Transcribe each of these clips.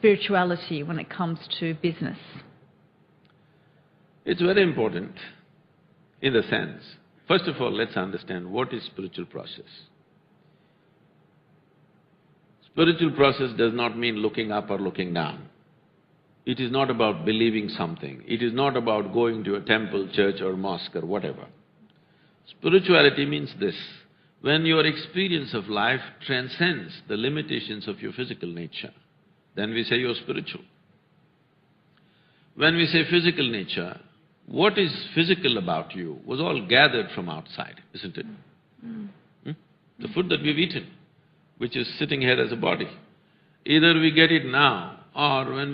spirituality when it comes to business? It's very important in the sense, first of all, let's understand what is spiritual process. Spiritual process does not mean looking up or looking down. It is not about believing something. It is not about going to a temple, church or mosque or whatever. Spirituality means this: when your experience of life transcends the limitations of your physical nature, then we say you're spiritual. When we say physical nature, what is physical about you was all gathered from outside, isn't it? The food that we've eaten, which is sitting here as a body. Either we get it now, or when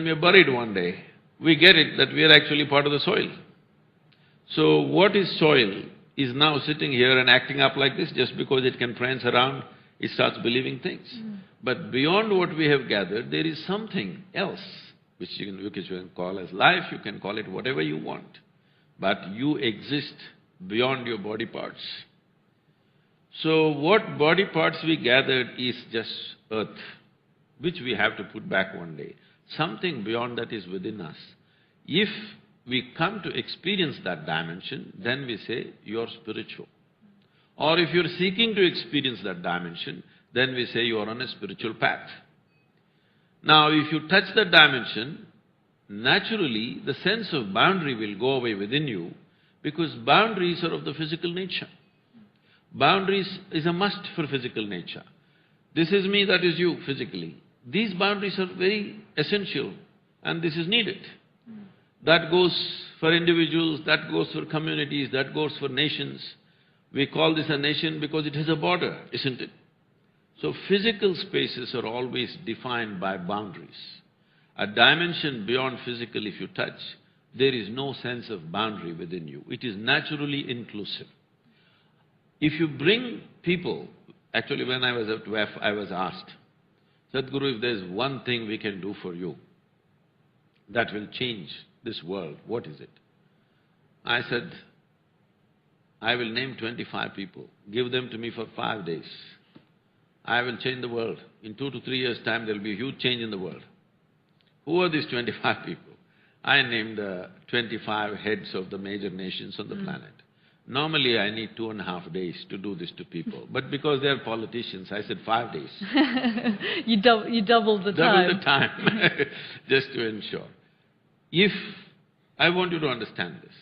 we're buried one day, we get it that we are actually part of the soil. So what is soil is now sitting here and acting up like this just because it can prance around, it starts believing things. But beyond what we have gathered, there is something else which you can call as life, you can call it whatever you want. But you exist beyond your body parts. So what body parts we gathered is just earth, which we have to put back one day. Something beyond that is within us. If we come to experience that dimension, then we say, you're spiritual. Or if you're seeking to experience that dimension, then we say you're on a spiritual path. Now, if you touch that dimension, naturally the sense of boundary will go away within you, because boundaries are of the physical nature. Boundaries is a must for physical nature. This is me, that is you, physically. These boundaries are very essential and this is needed. That goes for individuals, that goes for communities, that goes for nations. We call this a nation because it has a border, isn't it? So physical spaces are always defined by boundaries. A dimension beyond physical, if you touch, there is no sense of boundary within you. It is naturally inclusive. If you bring people… Actually, when I was at WEF, I was asked, Sadhguru, if there's one thing we can do for you that will change this world, what is it? I said, I will name 25 people, give them to me for 5 days. I will change the world. In 2 to 3 years' time, there'll be a huge change in the world. Who are these 25 people? I named 25 heads of the major nations on the planet. Normally, I need 2.5 days to do this to people, but because they're politicians, I said 5 days. You doubled the time. Double the time, just to ensure. If… I want you to understand this,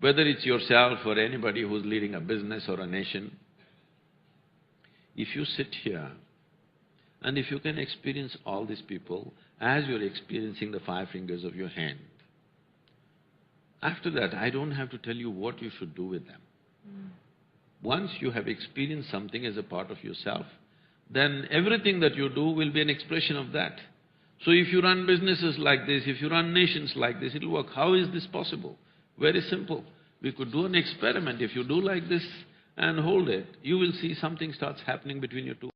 whether it's yourself or anybody who's leading a business or a nation, if you sit here and if you can experience all these people as you're experiencing the 5 fingers of your hand, after that, I don't have to tell you what you should do with them. Once you have experienced something as a part of yourself, then everything that you do will be an expression of that. So if you run businesses like this, if you run nations like this, it'll work. How is this possible? Very simple. We could do an experiment. If you do like this and hold it, you will see something starts happening between your two